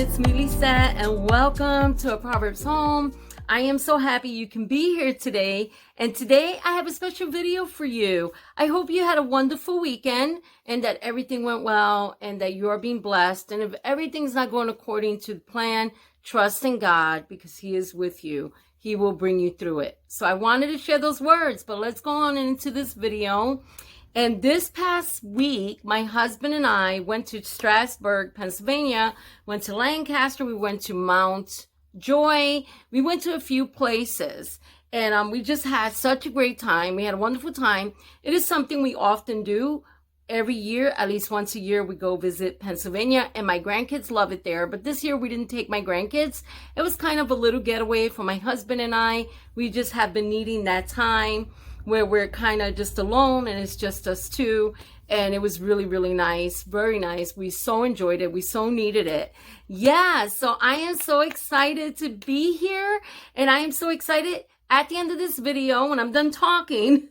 it's me, Lisa, and welcome to A Proverbs Home. I am so happy you can be here today, and today I have a special video for you. I hope you had a wonderful weekend and that everything went well and that you are being blessed. And if everything's not going according to the plan, trust in God because He is with you. He will bring you through it. So I wanted to share those words, but let's go on into this video. And this past week, my husband and I went to Strasburg, Pennsylvania, went to Lancaster, we went to Mount Joy, we went to a few places, and we just had such a great time. We had a wonderful time. It is something we often do every year, at least once a year. We go visit Pennsylvania, and my grandkids love it there. But this year we didn't take my grandkids. It was kind of a little getaway for my husband and I. We just have been needing that time where we're kind of just alone and it's just us two. And it was really, really nice. Very nice. We so enjoyed it. We so needed it. Yeah, so I am so excited to be here. And I am so excited at the end of this video, when I'm done talking,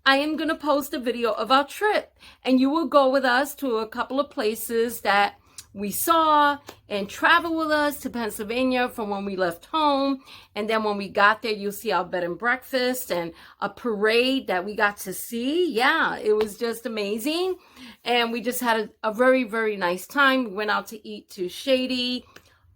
I am going to post a video of our trip. And you will go with us to a couple of places that we saw and travel with us to Pennsylvania from when we left home. And then when we got there, you'll see our bed and breakfast and a parade that we got to see. Yeah, it was just amazing. And we just had a very, very nice time. We went out to eat to Shady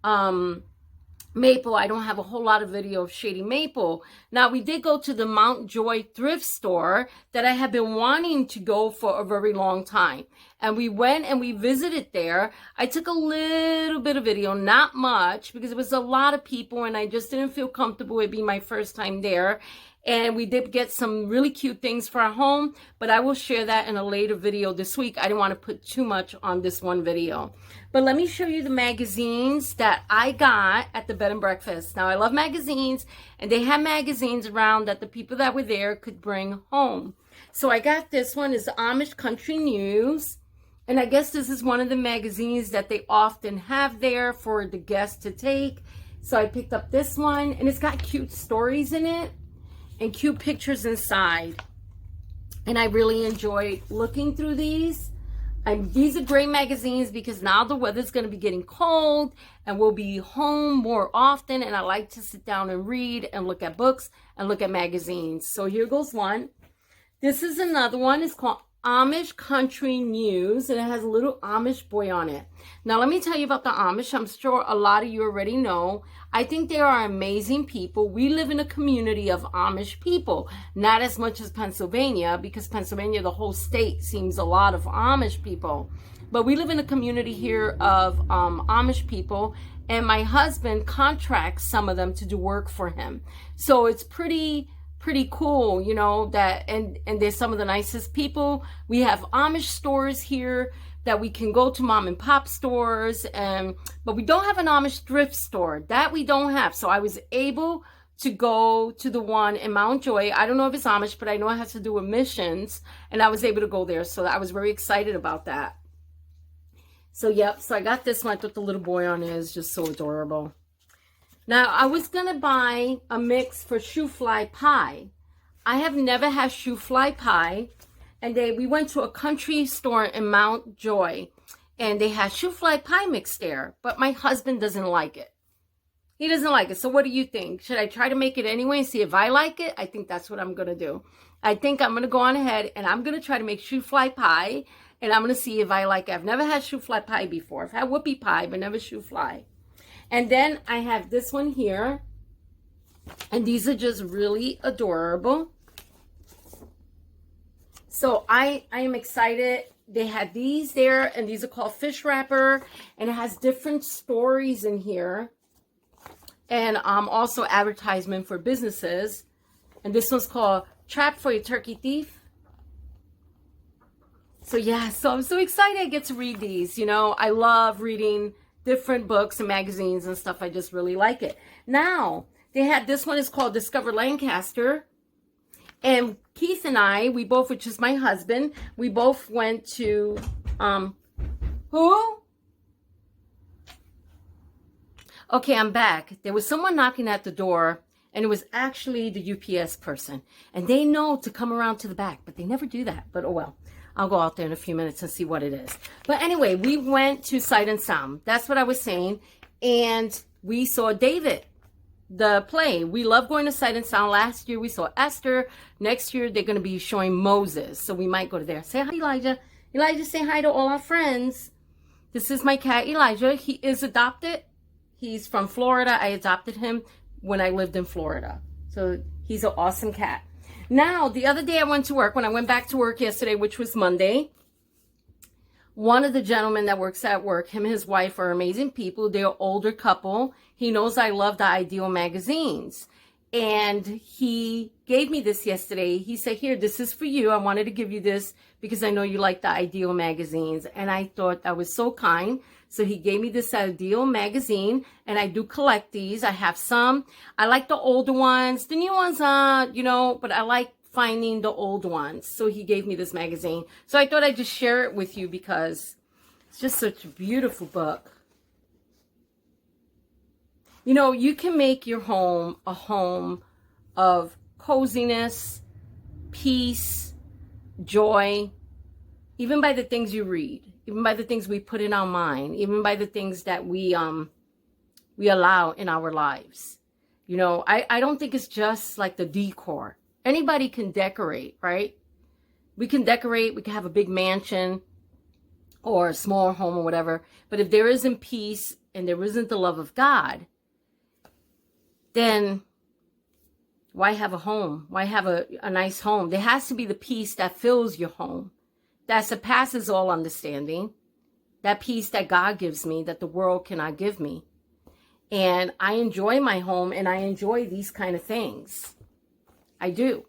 Maple. I don't have a whole lot of video of Shady Maple. Now, we did go to the Mount Joy thrift store that I have been wanting to go for a very long time. And we went and we visited there. I took a little bit of video, not much, because it was a lot of people and I just didn't feel comfortable. It'd be my first time there. And we did get some really cute things for our home, but I will share that in a later video this week. I didn't want to put too much on this one video. But let me show you the magazines that I got at the bed and breakfast. Now, I love magazines, and they had magazines around that the people that were there could bring home. So I got this one. It's Amish Country News. And I guess this is one of the magazines that they often have there for the guests to take. So I picked up this one, and it's got cute stories in it and cute pictures inside. And I really enjoyed looking through these. These are great magazines because now the weather's going to be getting cold and we'll be home more often. And I like to sit down and read and look at books and look at magazines. So here goes one. This is another one. It's called Amish Country News, and it has a little Amish boy on it. Now, let me tell you about the Amish. I'm sure a lot of you already know. I think they are amazing people. We live in a community of Amish people, not as much as Pennsylvania, because Pennsylvania, the whole state, seems a lot of Amish people. But we live in a community here of Amish people, and my husband contracts some of them to do work for him. So it's pretty cool, you know, that and they're some of the nicest people. We have Amish stores here that we can go to, mom and pop stores, but we don't have an Amish thrift store. That we don't have. So I was able to go to the one in Mount Joy. I don't know if it's Amish, but I know it has to do with missions, and I was able to go there. So I was very excited about that. So yep, so I got this one. I thought the little boy on it is just so adorable. Now, I was going to buy a mix for shoe fly pie. I have never had shoe fly pie. And we went to a country store in Mount Joy. And they had shoe fly pie mix there. But my husband doesn't like it. He doesn't like it. So what do you think? Should I try to make it anyway and see if I like it? I think that's what I'm going to do. I think I'm going to go on ahead and I'm going to try to make shoe fly pie. And I'm going to see if I like it. I've never had shoe fly pie before. I've had whoopie pie, but never shoe fly. And then I have this one here. And these are just really adorable. So I am excited. They had these there. And these are called fish wrapper. And it has different stories in here. And also advertisement for businesses. And this one's called Trap for Your Turkey Thief. So yeah, so I'm so excited I get to read these. You know, I love reading different books and magazines and stuff. I just really like it. Now, they had this one is called Discover Lancaster. And Keith and I, we both, which is my husband, we both went to, who? Okay, I'm back. There was someone knocking at the door, and it was actually the UPS person. And they know to come around to the back, but they never do that. But oh well. I'll go out there in a few minutes and see what it is. But anyway, we went to Sight and Sound. That's what I was saying. And we saw David, the play. We love going to Sight and Sound. Last year we saw Esther. Next year they're going to be showing Moses. So we might go to there. Say hi, Elijah. Elijah, say hi to all our friends. This is my cat, Elijah. He is adopted. He's from Florida. I adopted him when I lived in Florida. So he's an awesome cat. Now, the other day I went to work. When I went back to work yesterday, which was Monday, one of the gentlemen that works at work, him and his wife are amazing people. They're an older couple. He knows I love the Ideal magazines. And he gave me this yesterday. He said, here, this is for you. I wanted to give you this because I know you like the Ideal magazines. And I thought that was so kind. So he gave me this Ideal magazine, and I do collect these. I have some. I like the older ones. The new ones, but I like finding the old ones. So he gave me this magazine. So I thought I'd just share it with you because it's just such a beautiful book. You know, you can make your home a home of coziness, peace, joy, even by the things you read, even by the things we put in our mind, even by the things that we allow in our lives. You know, I don't think it's just like the decor. Anybody can decorate, right? We can decorate, we can have a big mansion or a small home or whatever. But if there isn't peace and there isn't the love of God, then why have a home? Why have a nice home? There has to be the peace that fills your home, that surpasses all understanding, that peace that God gives me, that the world cannot give me. And I enjoy my home, and I enjoy these kind of things. I do.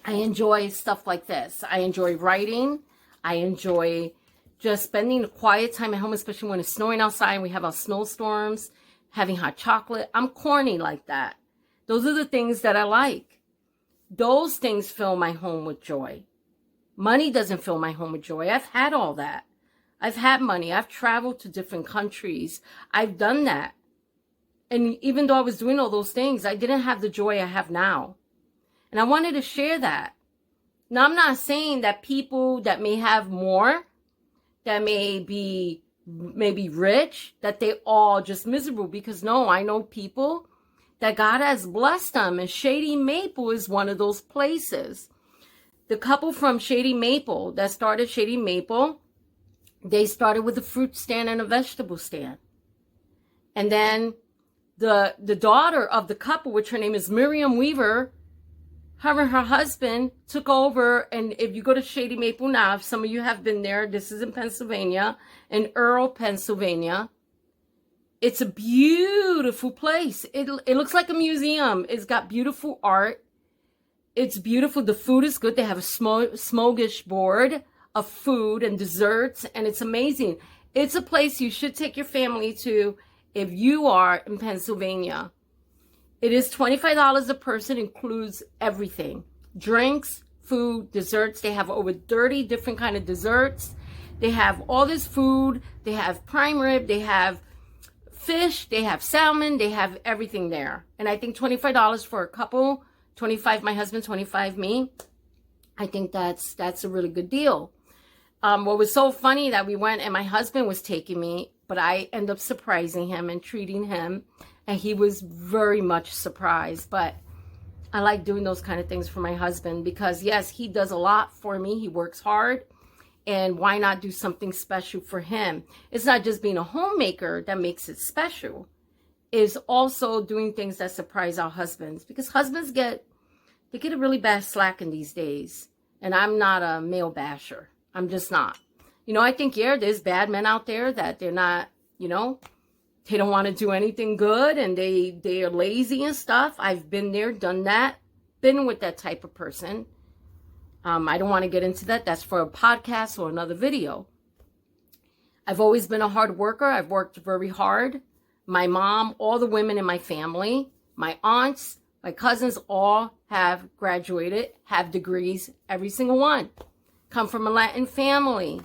I enjoy stuff like this. I enjoy writing. I enjoy just spending a quiet time at home, especially when it's snowing outside and we have our snowstorms, having hot chocolate. I'm corny like that. Those are the things that I like. Those things fill my home with joy. Money doesn't fill my home with joy. I've had all that. I've had money. I've traveled to different countries. I've done that. And even though I was doing all those things, I didn't have the joy I have now. And I wanted to share that. Now, I'm not saying that people that may have more, that may be rich, that they all just miserable. Because no, I know people that God has blessed them. And Shady Maple is one of those places. The couple from Shady Maple that started Shady Maple, they started with a fruit stand and a vegetable stand. And then the daughter of the couple, which her name is Miriam Weaver, her and her husband took over. And if you go to Shady Maple now, if some of you have been there, this is in Pennsylvania, in Earl, Pennsylvania. It's a beautiful place. It looks like a museum. It's got beautiful art. It's beautiful. The food is good. They have a smorgasbord of food and desserts, and it's amazing. It's a place you should take your family to if you are in Pennsylvania. It is $25 a person, includes everything. Drinks, food, desserts. They have over 30 different kind of desserts. They have all this food. They have prime rib. They have fish. They have salmon. They have everything there. And I think $25 for a couple, 25 my husband, 25 me. I think that's a really good deal. What was so funny that we went and my husband was taking me, but I ended up surprising him and treating him. And he was very much surprised. But I like doing those kind of things for my husband because, yes, he does a lot for me. He works hard. And why not do something special for him? It's not just being a homemaker that makes it special. It's also doing things that surprise our husbands. Because husbands get a really bad slack in these days. And I'm not a male basher. I'm just not. You know, I think, yeah, there's bad men out there that they're not, you know, they don't want to do anything good and they are lazy and stuff. I've been there, done that, been with that type of person. I don't want to get into that. That's for a podcast or another video. I've always been a hard worker. I've worked very hard. My mom, all the women in my family, my aunts, my cousins all have graduated, have degrees, every single one. Come from a Latin family.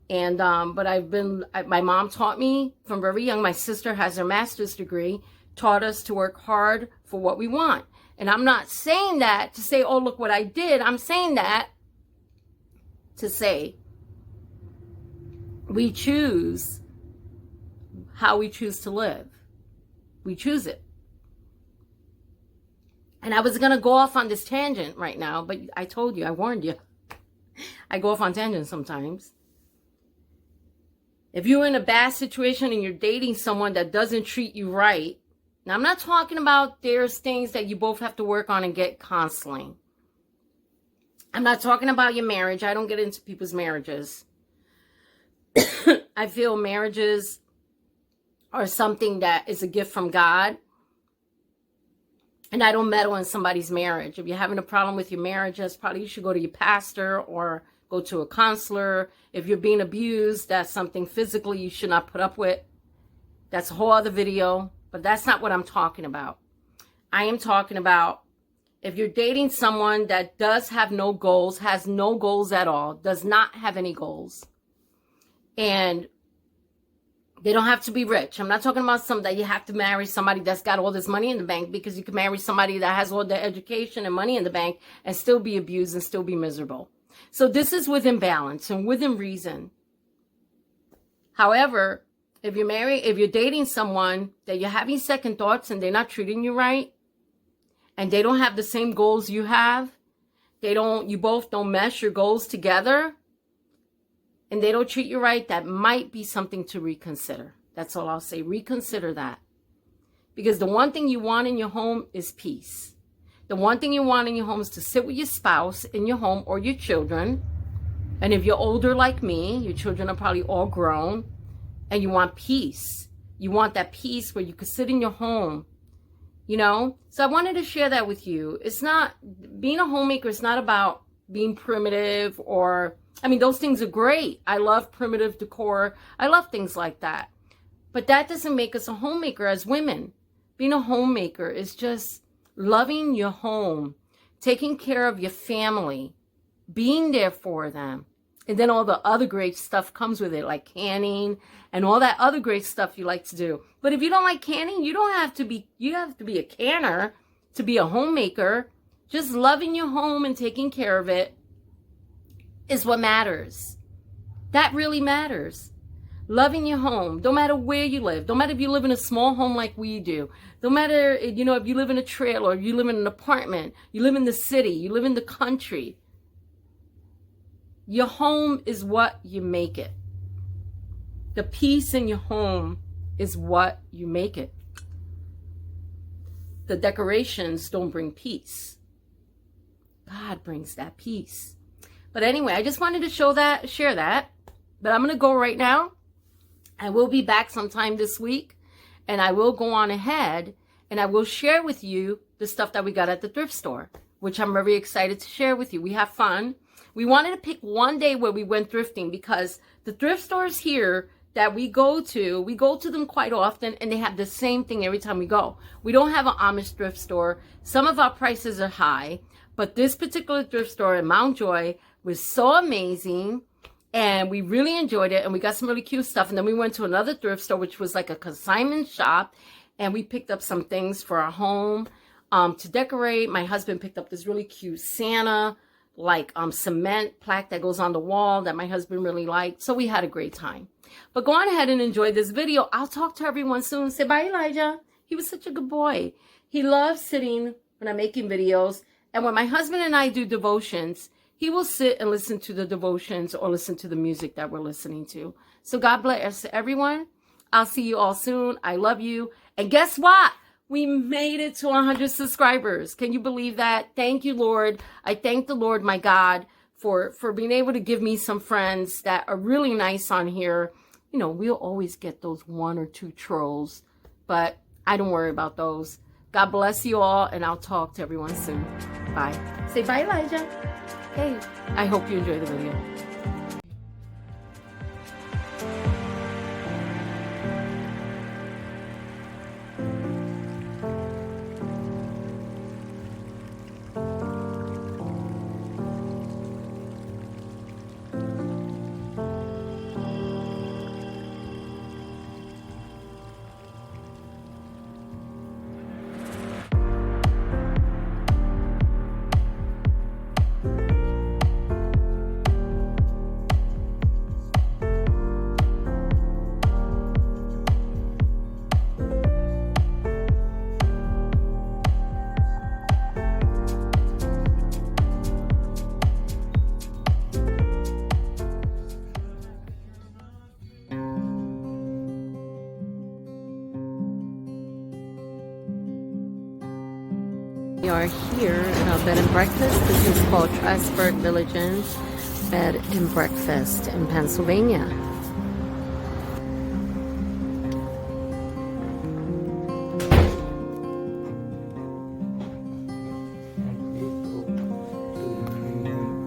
And, but my mom taught me from very young. My sister has her master's degree, taught us to work hard for what we want. And I'm not saying that to say, oh, look what I did. I'm saying that to say we choose how we choose to live. We choose it. And I was going to go off on this tangent right now, but I told you, I warned you. I go off on tangents sometimes. If you're in a bad situation and you're dating someone that doesn't treat you right, now I'm not talking about there's things that you both have to work on and get counseling. I'm not talking about your marriage. I don't get into people's marriages. I feel marriages are something that is a gift from God. And I don't meddle in somebody's marriage. If you're having a problem with your marriage, that's probably you should go to your pastor or go to a counselor. If you're being abused, that's something physically you should not put up with. That's a whole other video, but that's not what I'm talking about. I am talking about if you're dating someone that does have no goals, has no goals at all, does not have any goals, and they don't have to be rich. I'm not talking about something that you have to marry somebody that's got all this money in the bank, because you can marry somebody that has all the education and money in the bank and still be abused and still be miserable. So this is within balance and within reason. However, if you're dating someone that you're having second thoughts and they're not treating you right, and they don't have the same goals you have, you both don't mesh your goals together, and they don't treat you right, that might be something to reconsider. That's all I'll say. Reconsider that. Because the one thing you want in your home is peace. The one thing you want in your home is to sit with your spouse in your home or your children. And if you're older like me, your children are probably all grown, and you want peace. You want that peace where you could sit in your home, you know? So I wanted to share that with you. It's not, being a homemaker is not about being primitive or, I mean, those things are great. I love primitive decor. I love things like that. But that doesn't make us a homemaker as women. Being a homemaker is just loving your home, taking care of your family, being there for them. And then all the other great stuff comes with it, like canning and all that other great stuff you like to do. But if you don't like canning, you have to be a canner to be a homemaker. Just loving your home and taking care of it is what matters. That really matters. Loving your home, no matter where you live, no matter if you live in a small home like we do, no matter, if you live in a trailer, if you live in an apartment, you live in the city, you live in the country. Your home is what you make it. The peace in your home is what you make it. The decorations don't bring peace. God brings that peace. But anyway, I just wanted to share that. But I'm going to go right now. I will be back sometime this week. And I will go on ahead and I will share with you the stuff that we got at the thrift store, which I'm very excited to share with you. We have fun. We wanted to pick one day where we went thrifting because the thrift stores here that we go to them quite often, and they have the same thing every time we go. We don't have an Amish thrift store. Some of our prices are high, but this particular thrift store in Mount Joy was so amazing, and we really enjoyed it, and we got some really cute stuff. And then we went to another thrift store, which was like a consignment shop, and we picked up some things for our home to decorate. My husband picked up this really cute Santa, like cement plaque that goes on the wall that my husband really liked. So we had a great time. But go on ahead and enjoy this video. I'll talk to everyone soon. Say bye, Elijah. He was such a good boy. He loves sitting when I'm making videos. And when my husband and I do devotions, he will sit and listen to the devotions or listen to the music that we're listening to. So God bless everyone. I'll see you all soon. I love you. And guess what? We made it to 100 subscribers. Can you believe that? Thank you, Lord. I thank the Lord, my God, for being able to give me some friends that are really nice on here. You know, we'll always get those 1 or 2 trolls, but I don't worry about those. God bless you all, and I'll talk to everyone soon. Bye. Say bye, Elijah. Hey, I hope you enjoy the video. We are here at our bed and breakfast. This is called Strasburg Village Inn's Bed and Breakfast in Pennsylvania.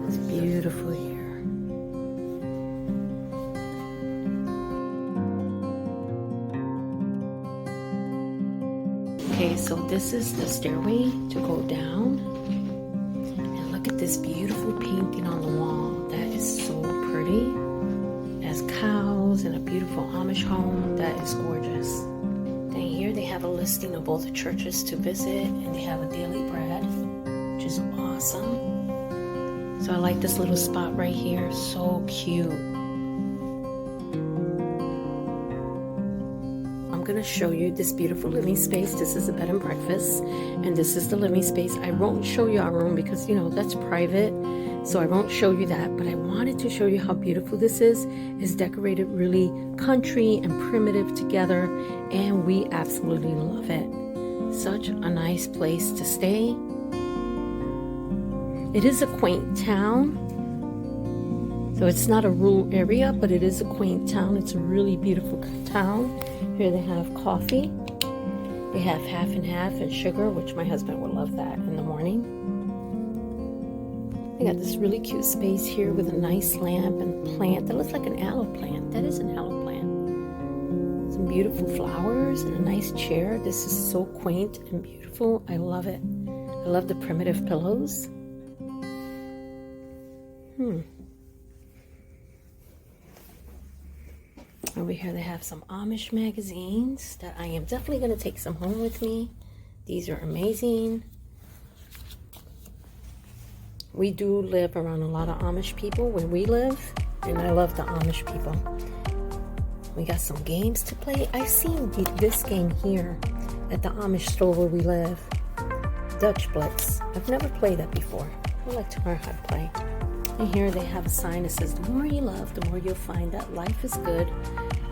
It's beautiful here. Okay, so this is the stairway to go down. And look at this beautiful painting on the wall. That is so pretty. It has cows and a beautiful Amish home. That is gorgeous. Then here they have a listing of all the churches to visit, and they have a daily bread, which is awesome. So I like this little spot right here. So cute. I'm going to show you this beautiful living space. This is a bed and breakfast, and this is the living space. I won't show you our room because, you know, that's private, so I won't show you that, but I wanted to show you how beautiful this is. It's decorated really country and primitive together, and we absolutely love it. Such a nice place to stay. It is a quaint town, so it's not a rural area, but it is a quaint town. It's a really beautiful town. Here they have coffee. They have half and half and sugar, which my husband would love that in the morning. They got this really cute space here with a nice lamp and plant that looks like an aloe plant. That is an aloe plant. Some beautiful flowers and a nice chair. This is so quaint and beautiful. I love it. I love the primitive pillows. Over here they have some Amish magazines that I am definitely going to take some home with me. These are amazing. We do live around a lot of Amish people where we live, and I love the Amish people. We got some games to play. I've seen this game here at the Amish store where we live. Dutch Blitz. I've never played that before. I'd like to learn how to play. And here they have a sign that says, the more you love, the more you'll find that life is good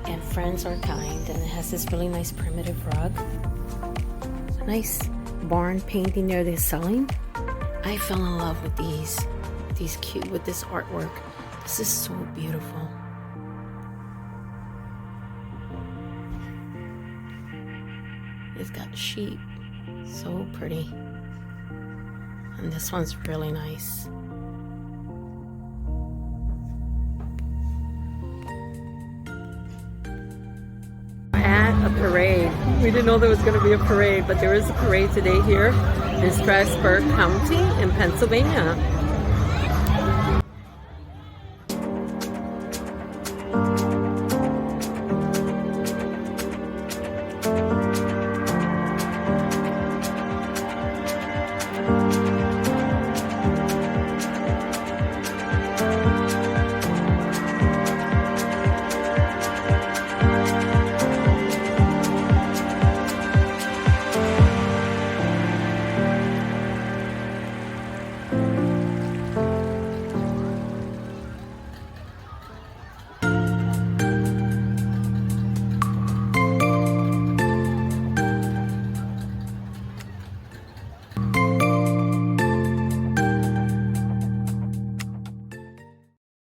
and friends are kind. And it has this really nice primitive rug. A nice barn painting there they're selling. I fell in love with these cute, with this artwork. This is so beautiful. It's got sheep. So pretty. And this one's really nice. A parade. We didn't know there was going to be a parade, but there is a parade today here in Strasburg County in Pennsylvania.